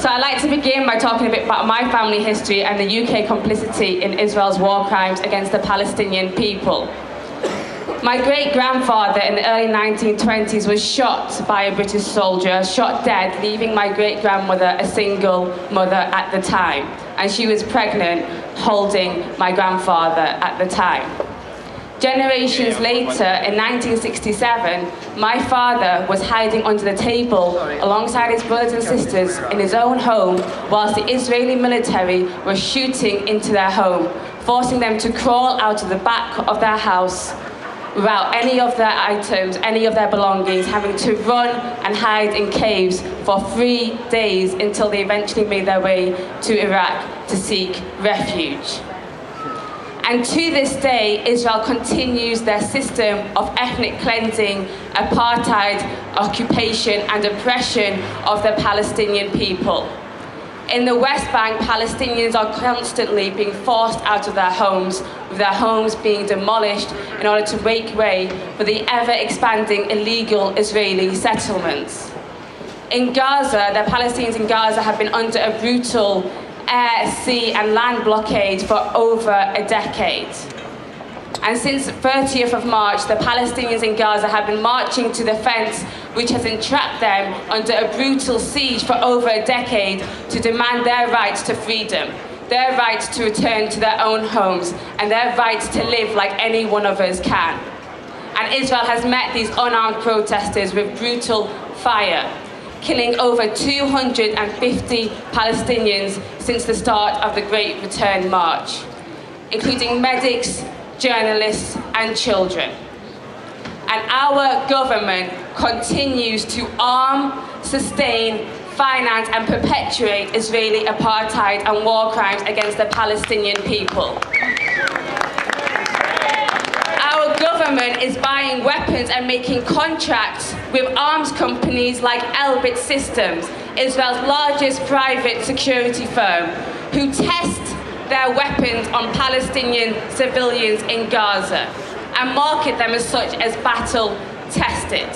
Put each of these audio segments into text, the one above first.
So I'd like to begin by talking a bit about my family history and the UK complicity in Israel's war crimes against the Palestinian people. My great-grandfather in the early 1920s was shot by a British soldier, shot dead, leaving my great-grandmother a single mother at the time. And she was pregnant, holding my grandfather at the time. Generations later, in 1967, my father was hiding under the table alongside his brothers and sisters in his own home whilst the Israeli military were shooting into their home, forcing them to crawl out of the back of their house without any of their items, any of their belongings, having to run and hide in caves for 3 days until they eventually made their way to Iraq to seek refuge. And to this day, Israel continues their system of ethnic cleansing, apartheid, occupation and oppression of the Palestinian people. In the West Bank, Palestinians are constantly being forced out of their homes, with their homes being demolished in order to make way for the ever-expanding illegal Israeli settlements. In Gaza, the Palestinians in Gaza have been under a brutal air, sea and land blockade for over a decade. And since 30th of March, the Palestinians in Gaza have been marching to the fence which has entrapped them under a brutal siege for over a decade to demand their rights to freedom, their rights to return to their own homes, and their rights to live like any one of us can. And Israel has met these unarmed protesters with brutal fire, killing over 250 Palestinians since the start of the Great Return March, including medics, journalists and children. And our government continues to arm, sustain, finance and perpetuate Israeli apartheid and war crimes against the Palestinian people. Our government is buying weapons and making contracts with arms companies like Elbit Systems, Israel's largest private security firm, who test their weapons on Palestinian civilians in Gaza and market them as such as battle-tested.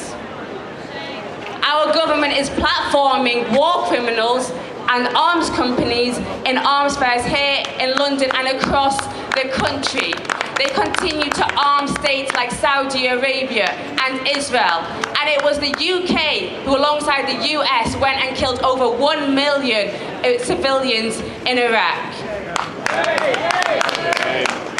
Our government is platforming war criminals and arms companies in arms fairs here in London and across the country. They continue to arm states like Saudi Arabia and Israel. And it was the UK who, alongside the US, went and killed over 1 million civilians in Iraq.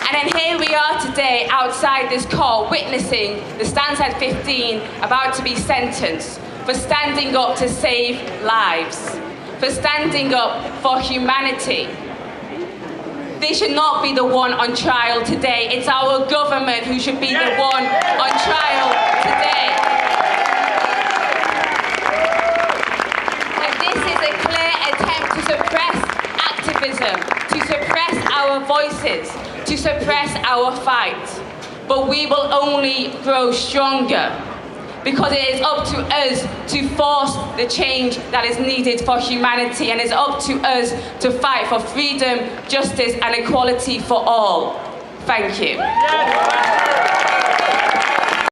And then here we are today outside this court witnessing the Stansted 15 about to be sentenced for standing up to save lives, for standing up for humanity. They should not be the one on trial today. It's our government who should be the one on trial today. And this is a clear attempt to suppress activism, to suppress our voices, to suppress our fight. But we will only grow stronger, because it is up to us to force the change that is needed for humanity, and it's up to us to fight for freedom, justice and equality for all. Thank you.